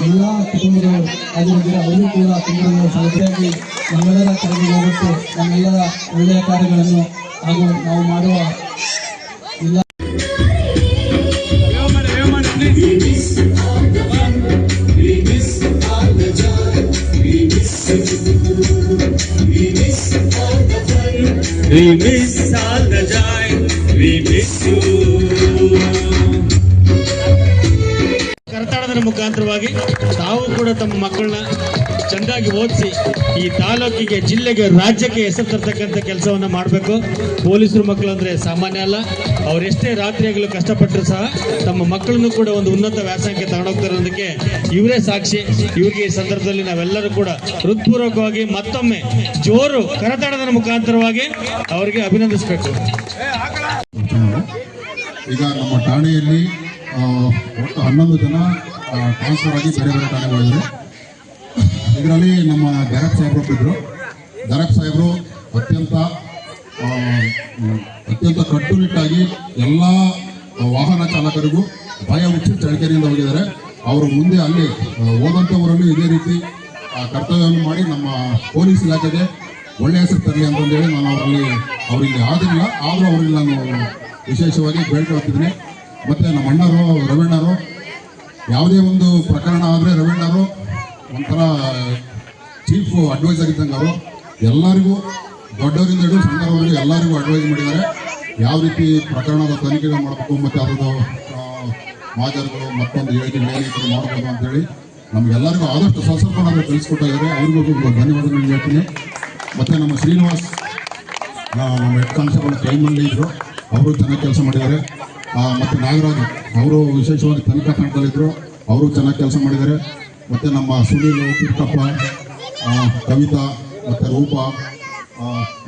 ಎಲ್ಲ ಕುಟುಂಬದವರು ಆಗಿರೋದಿಲ್ಲ ಅವರು ಕೂಡ ತುಂಬ ಸಲಹೆಯಾಗಿ ನಮ್ಮೆಲ್ಲರ ಕರೆಗೆ ಹೋಗುತ್ತೆ ನಮ್ಮೆಲ್ಲರ ಒಳ್ಳೆಯ ಕಾರ್ಯಗಳನ್ನು ಹಾಗೂ ನಾವು ಮಾಡುವ ಎಲ್ಲ We miss all the joy, we miss you. ಕರತಾಳದ ಮುಖಾಂತರವಾಗಿ ತಾವು ಕೂಡ ತಮ್ಮ ಮಕ್ಕಳನ್ನ ಚೆಂದಾಗಿ ಓದಿಸಿ ಈ ತಾಲೂಕಿಗೆ, ಜಿಲ್ಲೆಗೆ, ರಾಜ್ಯಕ್ಕೆ ಹೆಸರು ತರ್ತಕ್ಕಂಥ ಕೆಲಸವನ್ನು ಮಾಡಬೇಕು. ಪೊಲೀಸರು ಮಕ್ಕಳು ಅಂದರೆ ಸಾಮಾನ್ಯ ಅಲ್ಲ. ಅವರೆಷ್ಟೇ ರಾತ್ರಿಯಾಗಲೂ ಕಷ್ಟಪಟ್ಟರು ಸಹ ತಮ್ಮ ಮಕ್ಕಳನ್ನು ಕೂಡ ಒಂದು ಉನ್ನತ ವ್ಯಾಸಂಗಕ್ಕೆ ತಗೊಂಡೋಗ್ತಾರೆ ಅನ್ನೋದಕ್ಕೆ ಇವರೇ ಸಾಕ್ಷಿ. ಇವರಿಗೆ ಈ ಸಂದರ್ಭದಲ್ಲಿ ನಾವೆಲ್ಲರೂ ಕೂಡ ಹೃತ್ಪೂರ್ವಕವಾಗಿ ಮತ್ತೊಮ್ಮೆ ಜೋರು ಕರತಾಳದ ಮುಖಾಂತರವಾಗಿ ಅವರಿಗೆ ಅಭಿನಂದಿಸಬೇಕು. ಈಗ ನಮ್ಮ ಠಾಣೆಯಲ್ಲಿ ಒಟ್ಟು 11 ಜನ ಟ್ರಾನ್ಸ್ಫರ್ ಆಗಿ ಬೇರೆ ಬೇರೆ ಠಾಣೆಗಳಿದ್ದಾರೆ. ಇದರಲ್ಲಿ ನಮ್ಮ ದರಪ್ ಸಾಹೇಬರು ಇದ್ದರು. ದರಪ್ ಸಾಹೇಬರು ಅತ್ಯಂತ ಕಟ್ಟುನಿಟ್ಟಾಗಿ ಎಲ್ಲ ವಾಹನ ಚಾಲಕರಿಗೂ ಭಯ ಮುಚ್ಚಿ ಚಳ್ಳಕೆರೆಯಿಂದ ಹೋಗಿದ್ದಾರೆ. ಅವರು ಮುಂದೆ ಅಲ್ಲಿ ಹೋದಂಥವರಲ್ಲೂ ಇದೇ ರೀತಿ ಕರ್ತವ್ಯವನ್ನು ಮಾಡಿ ನಮ್ಮ ಪೊಲೀಸ್ ಇಲಾಖೆಗೆ ಒಳ್ಳೆಯ ಹೆಸರು ತರಲಿ ಅಂತಂದೇಳಿ ನಾನು ಅವರಿಗೆ ಆದಿಲ್ಲ, ಆದರೂ ಅವರಿಗೆ ನಾನು ವಿಶೇಷವಾಗಿ ಬೇಡ್ಕೊಳ್ತಿದ್ದೀನಿ. ಮತ್ತು ನಮ್ಮ ಅಣ್ಣರು ರವೀಣ್ಣರು ಯಾವುದೇ ಒಂದು ಪ್ರಕರಣ ಆದರೆ ರವೀಣ್ಣರು ಒಂಥರ ಚೀಫ್ ಅಡ್ವೈಸರ್ ಇದ್ದಂಗೆ. ಅವರು ಎಲ್ಲರಿಗೂ ದೊಡ್ಡವರಿಂದ ಹಿಡಿದು ಸಣ್ಣವರಿಗೆ ಎಲ್ಲರಿಗೂ ಅಡ್ವೈಸ್ ಮಾಡಿದ್ದಾರೆ. ಯಾವ ರೀತಿ ಪ್ರಕರಣದ ತನಿಖೆಗಳು ಮಾಡಬೇಕು ಮತ್ತು ಅದರದ್ದು ಮಾಜರ್ಗಳು ಮತ್ತೊಂದು ಹೇಳಿಕೆಗಳು ಏನಿದ್ರು ಮಾಡ್ಬೋದು ಅಂತೇಳಿ ನಮಗೆಲ್ಲರಿಗೂ ಆದಷ್ಟು ಸ್ವಲ್ಪ ನಾವು ತಿಳಿಸ್ಕೊಟ್ಟಿದ್ದಾರೆ. ಅವ್ರಿಗೂ ಧನ್ಯವಾದಗಳು ಹೇಳ್ತೀನಿ. ಮತ್ತು ನಮ್ಮ ಶ್ರೀನಿವಾಸ್ ನಮ್ಮ ಹೆಡ್ ಕಾನ್ಸ್ಟೇಬಲ್ ಟೈಮಲ್ಲಿ ಇದ್ದರು, ಅವರು ಚೆನ್ನಾಗಿ ಕೆಲಸ ಮಾಡಿದ್ದಾರೆ. ಮತ್ತು ನಾಗರಾಜ್ ಅವರು ವಿಶೇಷವಾಗಿ ತನಿಖಾ ತಂಡದಲ್ಲಿದ್ದರು, ಅವರು ಚೆನ್ನಾಗಿ ಕೆಲಸ ಮಾಡಿದ್ದಾರೆ. ಮತ್ತು ನಮ್ಮ ಸುನೀಲ್, ಕಿಕ್ಕಪ್ಪ, ಕವಿತಾ ಮತ್ತು ರೂಪ,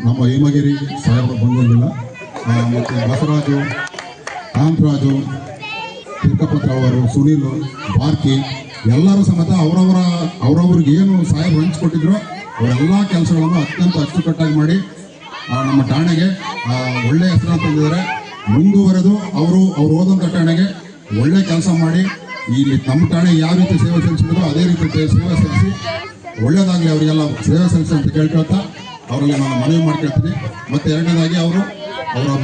ನಮ್ಮ ಹೇಮಗಿರಿ ಸಾಹೇಬರು ಬಂದಿಲ್ಲ, ಮತ್ತು ಬಸವರಾಜು, ಕಾಂತರಾಜು, ಕಿಕ್ಕಪ್ಪತ್ರ ಅವರು, ಸುನೀಲ್, ಬಾರ್ಕಿ ಎಲ್ಲರೂ ಸಮೇತ ಅವರವ್ರಿಗೆ ಏನು ಸಾಹೇಬರು ಹಂಚ್ಕೊಟ್ಟಿದ್ರು ಅವರೆಲ್ಲ ಕೆಲಸಗಳನ್ನು ಅತ್ಯಂತ ಅಚ್ಚುಕಟ್ಟಾಗಿ ಮಾಡಿ ನಮ್ಮ ಠಾಣೆಗೆ ಒಳ್ಳೆಯ ಹೆಸರನ್ನು ತಂದಿದ್ದಾರೆ. ಮುಂದುವರೆದು ಅವರು ಹೋದಂಥ ಠಾಣೆಗೆ ಒಳ್ಳೆ ಕೆಲಸ ಮಾಡಿ ಇಲ್ಲಿ ನಮ್ಮ ಠಾಣೆ ಯಾವ ರೀತಿ ಸೇವೆ ಸಲ್ಲಿಸಿದ್ರು ಅದೇ ರೀತಿ ಸೇವೆ ಸಲ್ಲಿಸಿ ಒಳ್ಳೆಯದಾಗಲಿ, ಅವರಿಗೆಲ್ಲ ಸೇವೆ ಸಲ್ಲಿಸಿ ಅಂತ ಕೇಳ್ಕೊಳ್ತಾ ಅವರಲ್ಲಿ ನಾನು ಮನವಿ ಮಾಡ್ಕೊಳ್ತೀನಿ. ಮತ್ತು ಎರಡನೇದಾಗಿ ಅವರ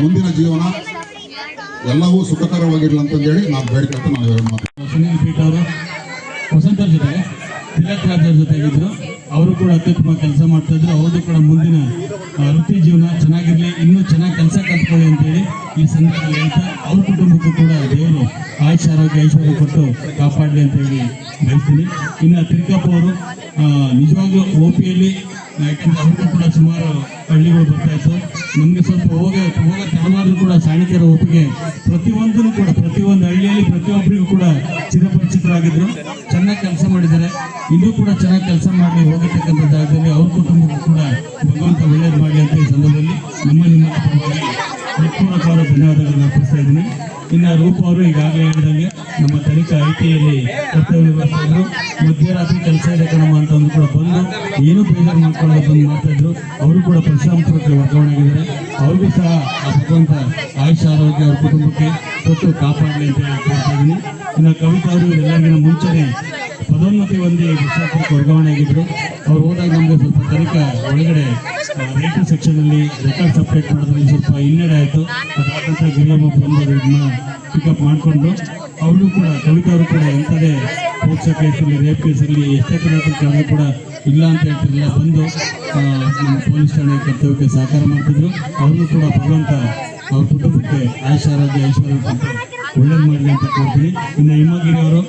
ಮುಂದಿನ ಜೀವನ ಎಲ್ಲವೂ ಸುಖಕರವಾಗಿರಲಿ ಅಂತಂದೇಳಿ ನಾನು ಬೇಡ್ಕೊಳ್ತಾ ನಾನು ಸುನೀಲ್ ಪೀಠ ಅವರು ವಸಂತರ ಜೊತೆಗೆ ತಿಲಕ್ ರಾಜರ ಜೊತೆಗಿದ್ರು. ಅವರು ಕೂಡ ಅತ್ಯುತ್ತಮ ಕೆಲಸ ಮಾಡ್ತಾಯಿದ್ರು. ಅವ್ರದ್ದು ಕೂಡ ಮುಂದಿನ ವೃತ್ತಿ ಜೀವನ ಚೆನ್ನಾಗಿರಲಿ, ಇನ್ನೂ ಚೆನ್ನಾಗಿ ಕೆಲಸ ಕಲ್ತ್ಕೊಳ್ಳಿ ಅಂತೇಳಿ ಈ ಸಂದರ್ಭದಲ್ಲಿ ಹೇಳ್ತಾ ಅವ್ರ ಕುಟುಂಬಕ್ಕೂ ಕೂಡ ದೇವರು ಆಯುಷ್ ಆರೋಗ್ಯ ಐಶ್ವರ್ಯ ಕೊಟ್ಟು ಕಾಪಾಡಲಿ ಅಂತೇಳಿ ಬಯಸ್ತೀನಿ. ಇನ್ನು ತಿರುಕಪ್ಪ ಅವರು ನಿಜವಾಗ್ಲೂ OPಯಲ್ಲಿ ಅವ್ರಿಗೂ ಕೂಡ ಸುಮಾರು ಹಳ್ಳಿಗಳು ಬರ್ತಾಯಿತ್ತು. ನಮಗೆ ಸ್ವಲ್ಪ ಹೋಗ ತಡವಾದರೂ ಕೂಡ ಸಾಣಿಕೆಯರ ಒಪ್ಪಿಗೆ ಪ್ರತಿಯೊಂದೂ ಕೂಡ ಪ್ರತಿಯೊಂದು ಹಳ್ಳಿಯಲ್ಲಿ ಪ್ರತಿಯೊಬ್ಬರಿಗೂ ಕೂಡ ಚಿರಪರಿಚಿತರಾಗಿದ್ದರು. ಚೆನ್ನಾಗಿ ಕೆಲಸ ಮಾಡಿದ್ದಾರೆ. ಇನ್ನೂ ಕೂಡ ಚೆನ್ನಾಗಿ ಕೆಲಸ ಮಾಡಿ ಹೋಗತಕ್ಕಂಥ ಜಾಗದಲ್ಲಿ ಅವ್ರ ಕುಟುಂಬಕ್ಕೂ ಕೂಡ ಭಗವಂತ ಒಳ್ಳೇದು ಮಾಡಲಿ ಅಂತ ಈ ಸಂದರ್ಭದಲ್ಲಿ ನಿಮ್ಮ ಹೃತ್ಪೂರ್ವಕವಾದ ಧನ್ಯವಾದಗಳನ್ನು ಅರ್ಪಿಸ್ತಾ ಇದ್ದೀನಿ. ಇನ್ನು ರೂಪ ಅವರು ಈಗಾಗಲೇ ಹೇಳಿದಂಗೆ ನಮ್ಮ ತನಿಖಾ ITಯಲ್ಲಿ ಕರ್ತವ್ಯ ನಿರ್ವಹಿಸ್ತಾ ಮಧ್ಯರಾತ್ರಿ ಕೆಲಸ ಇದೆ ಕಣಮ್ಮ ಅಂತಂದು ಕೂಡ ಬಂದು ಏನೂ ಬೇಜಾರು ಮಾಡ್ಕೊಳ್ಳೋದು ಬಂದು ಮಾಡ್ತಾಯಿದ್ರು. ಅವರು ಕೂಡ ಪರಿಶ್ರಮಕ್ಕೆ ವರ್ಗಾವಣೆ ಆಗಿದ್ದಾರೆ. ಅವ್ರಿಗೂ ಸಹ ಭಗವಂತ ಆಯುಷ್ ಆರೋಗ್ಯ ಅವ್ರ ಕುಟುಂಬಕ್ಕೆ ಕೊಟ್ಟು ಕಾಪಾಡಲಿ ಅಂತ ಹೇಳಿ ಕೇಳ್ತಾ ಇದ್ದೀನಿ. ಇನ್ನು ಕವಿತಾ ಅವರು ಎಲ್ಲರಿಗಿನ ಮುಂಚೆನೇ ಪದೋನ್ನತಿ ಹೊಂದಿ ವಿಶ್ರಾಂತಕ್ಕೆ ವರ್ಗಾವಣೆ ಆಗಿದ್ರು. ಅವ್ರು ಹೋದಾಗ ನಮಗೆ ಸ್ವಲ್ಪ ತನಿಖಾ ಒಳಗಡೆ ರೈಟರ್ ಸೆಕ್ಷನಲ್ಲಿ ರೆಕಾರ್ಡ್ ಸಪ್ರೇಟ್ ಮಾಡೋದ್ರಲ್ಲಿ ಸ್ವಲ್ಪ ಹಿನ್ನಡೆ ಆಯಿತು. ಅದಾದಂಥ ಗಿರಿಯಮ್ಮ ಬಂದು ಇದನ್ನ ಪಿಕಪ್ ಮಾಡಿಕೊಂಡು ಅವರು ಕೂಡ ಕವಿತಾ ಅವರು ಕೂಡ ಎಂಥದೇ ಪೋಕ್ಸೋ ಕೇಸಲ್ಲಿ, ರೇಪ್ ಕೇಸಲ್ಲಿ ಎಷ್ಟೇ ಕರ್ನಾಟಕ ಕೂಡ ಇಲ್ಲ ಅಂತ ಹೇಳ್ತಿರಲಿಲ್ಲ, ಬಂದು ನಮ್ಮ ಪೊಲೀಸ್ ಠಾಣೆ ಕರ್ತವ್ಯಕ್ಕೆ ಸಹಕಾರ ಮಾಡ್ತಿದ್ರು. ಅವ್ರಿಗೂ ಕೂಡ ಭಗವಂತ ಅವ್ರ ಕುಟುಂಬಕ್ಕೆ ಆಯುಷ್ ಆರೋಗ್ಯ ಐಶ್ವರ್ಯ ಕೊಟ್ಟು ಒಳ್ಳೇದು ಮಾಡಲಿ ಅಂತ ಕೊಡ್ತೀನಿ. ಇನ್ನು ಹಿಮಗಿರಿ ಅವರು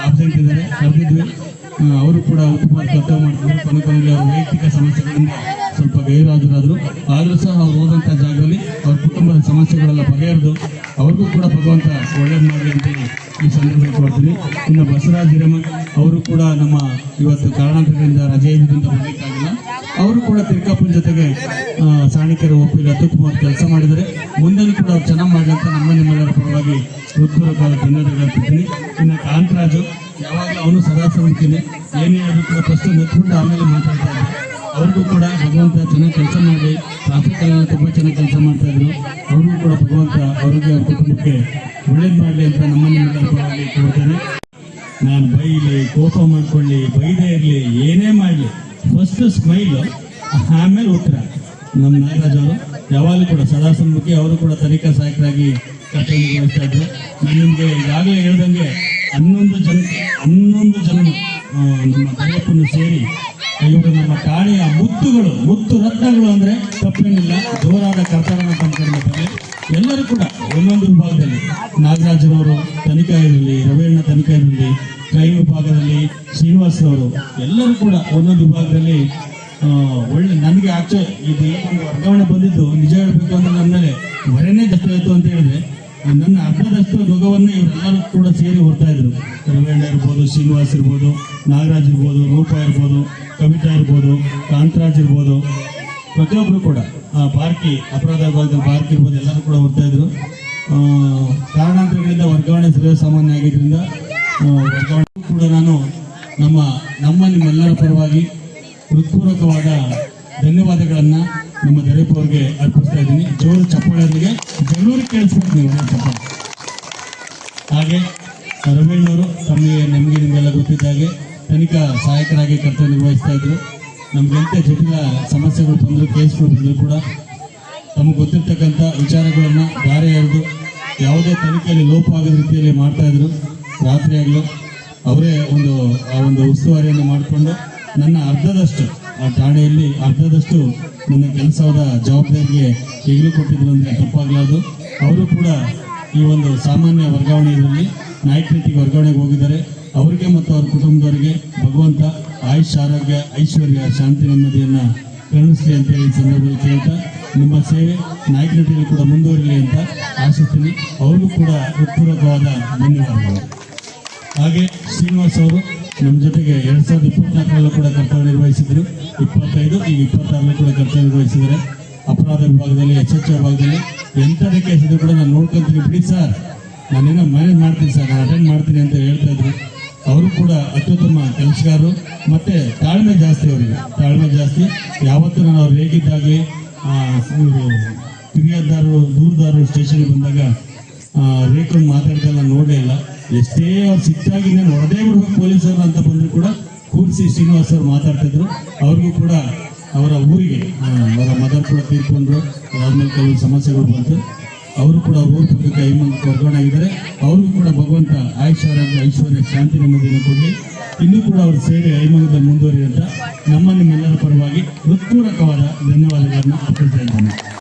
ಆಬ್ಸೆಂಟ್ ಇದ್ದಾರೆ, ಕರೆದಿದ್ವಿ. ಅವರು ಕೂಡ ಉತ್ತಮ ಕರ್ತವ್ಯ ಮಾಡ್ತಿದ್ರು. ಕೊನೆಯಲ್ಲಿ ಅವರ ವೈಯಕ್ತಿಕ ಸಮಸ್ಯೆಗಳಿಂದ ಸ್ವಲ್ಪ ಗೈರಾಜರಾದರು. ಆದರೂ ಸಹ ಅವ್ರು ಹೋದಂಥ ಜಾಗದಲ್ಲಿ ಅವ್ರ ಕುಟುಂಬದ ಸಮಸ್ಯೆಗಳೆಲ್ಲ ಬಗೆಹರಿದು ಅವ್ರಿಗೂ ಕೂಡ ಭಗವಂತ ಒಳ್ಳೇದು ಮಾಡಲಿ ಅಂತೇಳಿ ಈ ಸಂದರ್ಭದಲ್ಲಿ ಕೊಡ್ತೀನಿ. ಇನ್ನು ಬಸವರಾಜ್ ಹಿರೇಮಠ್ ಅವರು ಕೂಡ ನಮ್ಮ ಇವತ್ತು ಕಾರಣಾಂತರದಿಂದ ರಜೆ ಇದ್ರಿಂದ ಬರಲಿಕ್ಕಾಗಿಲ್ಲ. ಅವರು ಕೂಡ ತಿರುಕಪ್ಪನ ಜೊತೆಗೆ ಸಾಣಿಕೆರ ಒಪ್ಪಿಗೆ ಅತ್ಯುತ್ತಮವಾದ ಕೆಲಸ ಮಾಡಿದರೆ ಮುಂದೆನೂ ಕೂಡ ಅವ್ರು ಚೆನ್ನಾಗಿ ಮಾಡಲಿ ಅಂತ ನಿಮ್ಮೆಲ್ಲರ ಪರವಾಗಿ ಹೃತ್ಪೂರ್ವಕವಾದ ಧನ್ಯವಾದಗಳು ಅರ್ಪಿಸ್ತೀನಿ. ಇನ್ನು ಕಾಂತರಾಜು ಯಾವಾಗಲೂ ಅವನು ಸದಾ ಸಮಿತಿನೇ ಏನೇ ಆದರೂ ಕೂಡ ಫಸ್ಟ್ ನೆತ್ಕೊಂಡು ಆಮೇಲೆ ಮಾತಾಡ್ತಾ ಇದ್ದರು. ಅವ್ರಿಗೂ ಕೂಡ ಭಗವಂತ ಚೆನ್ನಾಗಿ ಕೆಲಸ ಮಾಡಿ ಟ್ರಾಫಿಕಲ್ಲೆಲ್ಲ ತುಂಬ ಚೆನ್ನಾಗಿ ಕೆಲಸ ಮಾಡ್ತಾಯಿದ್ರು. ಅವ್ರಿಗೂ ಕೂಡ ಭಗವಂತ ಅವ್ರಿಗೆ ಅವ್ರ ಕುಟುಂಬಕ್ಕೆ ಒಳ್ಳೇದು ಮಾಡಲಿ ಅಂತ ನಿಮ್ಮೆಲ್ಲರ ಪರವಾಗಿ ಕೋರ್ತೇನೆ. ನಾನು ಬೈಲಿ, ಕೋಪ ಮಾಡ್ಕೊಳ್ಳಿ, ಬೈದೇ ಇರಲಿ, ಏನೇ ಮಾಡಲಿ, ಫಸ್ಟ್ ಸ್ಮೈಲು, ಆಮೇಲೆ ಉತ್ತರ. ನಮ್ಮ ನಾಗರಾಜ್ ಅವರು ಯಾವಾಗಲೂ ಕೂಡ ಸದಾ ಸನ್ಮುಖಿ. ಅವರು ಕೂಡ ತನಿಖಾ ಸಹಾಯಕರಾಗಿ ಕರ್ತವ್ಯ ನಿರ್ವಹಿಸ್ತಾ ಇದ್ರು. ನಾನು ನಿಮಗೆ ಈಗಾಗಲೇ ಹೇಳ್ದಂಗೆ 11 ಜನ ನಮ್ಮ ದರ್ಯಪ್ಪನ್ನು ಸೇರಿ ಇವರು ನಮ್ಮ ಠಾಣೆಯ ಮುತ್ತು ರತ್ನಗಳು ಅಂದರೆ ತಪ್ಪೇನಿಲ್ಲ, ಜೋರಾದ ಕರ್ತವ್ಯವನ್ನು ತಂದುಕೊಂಡಿದ್ದಾರೆ. ಎಲ್ಲರೂ ಕೂಡ ಒಂದೊಂದು ವಿಭಾಗದಲ್ಲಿ, ನಾಗರಾಜನವರು ತನಿಖಾ ಇರಲಿ, ರವೀಣ್ಣ ತನಿಖಾ ಇರಲಿ, ಕ್ರೈಮ್ ವಿಭಾಗದಲ್ಲಿ ಶ್ರೀನಿವಾಸರವರು, ಎಲ್ಲರೂ ಕೂಡ ಒಂದೊಂದು ವಿಭಾಗದಲ್ಲಿ ಒಳ್ಳೆ. ನನಗೆ ಆಕ್ಚುಲಿ ಇದು ಒಂದು ವರ್ಗಾವಣೆ ಬಂದಿದ್ದು ನಿಜ ಹೇಳಬೇಕು ಅಂದ್ರೆ ನನ್ನ ಮೇಲೆ ಹೊರೆನೇ ಜಾಸ್ತಿ ಆಯಿತು ಅಂತ ಹೇಳಿದ್ರೆ, ನನ್ನ ಅರ್ಧದಷ್ಟು ರೋಗವನ್ನು ಇವರೆಲ್ಲರೂ ಕೂಡ ಸೇರಿ ಹೊರ್ತಾ ಇದ್ರು. ರವೀಣ್ಣ ಇರ್ಬೋದು, ಶ್ರೀನಿವಾಸ್ ಇರ್ಬೋದು, ನಾಗರಾಜ್ ಇರ್ಬೋದು, ರೂಪ ಇರ್ಬೋದು, ಕವಿತಾ ಇರ್ಬೋದು, ಕಾಂತರಾಜ್ ಇರ್ಬೋದು, ಪ್ರತಿಯೊಬ್ಬರು ಕೂಡ ಬಾರ್ಕಿ ಅಪರಾಧ ವಿಭಾಗದಲ್ಲಿ ಬಾರ್ಕಿ ಇರ್ಬೋದು, ಎಲ್ಲರೂ ಕೂಡ ಹೊರ್ತಾ ಇದ್ರು. ಕಾರಣಾಂತರಗಳಿಂದ ವರ್ಗಾವಣೆ ಸರ್ವೇ ಸಾಮಾನ್ಯ ಆಗಿದ್ದರಿಂದ ವರ್ಗಾವಣೆ ಕೂಡ ನಾನು ನಿಮ್ಮೆಲ್ಲರ ಪರವಾಗಿ ಹೃತ್ಪೂರ್ವಕವಾದ ಧನ್ಯವಾದಗಳನ್ನು ನಮ್ಮ ದರ್ಯಪ್ಪ ಅವರಿಗೆ ಅರ್ಪಿಸ್ತಾ ಇದ್ದೀನಿ. ಜೋರು ಚಪ್ಪಾಳೆಯವರಿಗೆ ಬೆಂಗಳೂರಿಗೆ ಕೇಳಿಸ್ಬೇಕು ನೀವು ಚಪ್ಪಾಳೆ. ಹಾಗೆ ರವೀಣ್ಣವರು ನಮಗೆ ನಿಮಗೆಲ್ಲ ಗೊತ್ತಿದ್ದಾಗೆ ತನಿಖಾ ಸಹಾಯಕರಾಗಿ ಕರ್ತವ್ಯ ನಿರ್ವಹಿಸ್ತಾ ಇದ್ರು. ನಮಗೆಂತ ಜಟಿಲ ಸಮಸ್ಯೆಗಳು ಬಂದರೂ, ಕೇಸ್ಗಳು ಬಂದರೂ ಕೂಡ ತಮಗೆ ಗೊತ್ತಿರ್ತಕ್ಕಂಥ ವಿಚಾರಗಳನ್ನು ದಾರಿ ಎಳೆದು ಯಾವುದೇ ತನಿಖೆಯಲ್ಲಿ ಲೋಪ ಆಗದ ರೀತಿಯಲ್ಲಿ ಮಾಡ್ತಾಯಿದ್ರು. ರಾತ್ರಿ ಆಗಲು ಅವರೇ ಒಂದು ಉಸ್ತುವಾರಿಯನ್ನು ಮಾಡಿಕೊಂಡು ನನ್ನ ಅರ್ಧದಷ್ಟು ಆ ಠಾಣೆಯಲ್ಲಿ ಅರ್ಧದಷ್ಟು ನನ್ನ ಕೆಲಸದ ಜವಾಬ್ದಾರಿಗೆ ಈಗಲೂ ಕೊಟ್ಟಿದ್ರು ಅಂದರೆ ತಪ್ಪಾಗಲಾರ್ದು. ಅವರು ಕೂಡ ಈ ಒಂದು ಸಾಮಾನ್ಯ ವರ್ಗಾವಣೆ ಇದರಲ್ಲಿ ನಾಯಕರಿಗೆ ವರ್ಗಾವಣೆಗೆ ಹೋಗಿದ್ದಾರೆ. ಅವರಿಗೆ ಮತ್ತು ಅವ್ರ ಕುಟುಂಬದವರಿಗೆ ಭಗವಂತ ಆಯುಷ್, ಆರೋಗ್ಯ, ಐಶ್ವರ್ಯ, ಶಾಂತಿ, ನೆಮ್ಮದಿಯನ್ನು ಕರುಣಿಸಲಿ ಅಂತೇಳಿ ಈ ಸಂದರ್ಭದಲ್ಲಿ ಕೇಳ್ತಾ, ನಿಮ್ಮ ಸೇವೆ ನಾಯಕರಿಗೆ ಕೂಡ ಮುಂದುವರಿಲಿ ಅಂತ ಆಶಿಸ್ತೀನಿ. ಅವ್ರಿಗೂ ಕೂಡ ಹೃತ್ಪೂರ್ವಕವಾದ ಧನ್ಯವಾದಗಳು. ಹಾಗೆ ಶ್ರೀನಿವಾಸ್ ಅವರು ನಮ್ಮ ಜೊತೆಗೆ 2024ರಲ್ಲೂ ಕೂಡ ಕರ್ತವ್ಯ ನಿರ್ವಹಿಸಿದ್ರು. 25 ಈಗ 26ರಲ್ಲೂ ಕೂಡ ಕರ್ತವ್ಯ ನಿರ್ವಹಿಸಿದ್ದಾರೆ. ಅಪರಾಧ ವಿಭಾಗದಲ್ಲಿ, HHO ವಿಭಾಗದಲ್ಲಿ ಎಂಥದೇ ಕೇಸ್ ಇದ್ರೂ ಕೂಡ ನಾನು ನೋಡ್ಕೊಂತೀನಿ, ಬಿಡಿ ಸರ್, ನಾನೇನೋ ಮ್ಯಾನೇಜ್ ಮಾಡ್ತೀನಿ ಸರ್, ನಾನು ಅಟೆಂಡ್ ಮಾಡ್ತೀನಿ ಅಂತ ಹೇಳ್ತಾ ಇದ್ರು. ಅವರು ಕೂಡ ಅತ್ಯುತ್ತಮ ಕೆಲಸಗಾರರು, ಮತ್ತು ತಾಳ್ಮೆ ಜಾಸ್ತಿ. ಅವರಿಗೆ ತಾಳ್ಮೆ ಜಾಸ್ತಿ. ಯಾವತ್ತೂ ನಾನು ಅವ್ರು ಹೇಗಿದ್ದಾಗಲಿ ಫಿರ್ಯಾದಾರರು, ದೂರದಾರರು ಸ್ಟೇಷನ್ಗೆ ಬಂದಾಗ ರೇಖೆಗೆ ಮಾತಾಡ್ದೆಲ್ಲ ನೋಡೇ ಇಲ್ಲ. ಎಷ್ಟೇ ಅವ್ರು ಸಿಕ್ಕಾಗಿ ನಾನು ಹೊಡೆದೇ ಬಿಡ್ಬೇಕು ಪೊಲೀಸರು ಅಂತ ಬಂದರೂ ಕೂಡ ಕೂರಿಸಿ ಶ್ರೀನಿವಾಸ್ ಅವರು ಮಾತಾಡ್ತಿದ್ರು. ಅವ್ರಿಗೂ ಕೂಡ ಅವರ ಊರಿಗೆ ಅವರ ಮದರ್ ಕೂಡ ತೀರ್ಕೊಂಡ್ರು. ಅದಾದ್ಮೇಲೆ ಕೆಲವು ಸಮಸ್ಯೆಗಳು ಬಂತು. ಅವರು ಕೂಡ ಅವ್ರ ಊರ ಪಕ್ಕಕ್ಕೆ ಐಮಂಗಕ್ಕೆ ವರ್ಗಾವಣೆ ಆಗಿದ್ದಾರೆ. ಅವ್ರಿಗೂ ಕೂಡ ಭಗವಂತ ಆಯುಷ್, ಆರೋಗ್ಯ, ಐಶ್ವರ್ಯ, ಶಾಂತಿ, ನೆಮ್ಮದಿಯನ್ನು ಕೊಡಲಿ. ಇನ್ನೂ ಕೂಡ ಅವ್ರ ಸೇವೆ ಐಮಂಗದಲ್ಲಿ ಮುಂದುವರಿ ಅಂತ ನಿಮ್ಮೆಲ್ಲರ ಪರವಾಗಿ ಹೃತ್ಪೂರ್ವಕವಾದ ಧನ್ಯವಾದಗಳನ್ನು ಅರ್ಪಿಸ್ತಾ ಇದ್ದೇನೆ.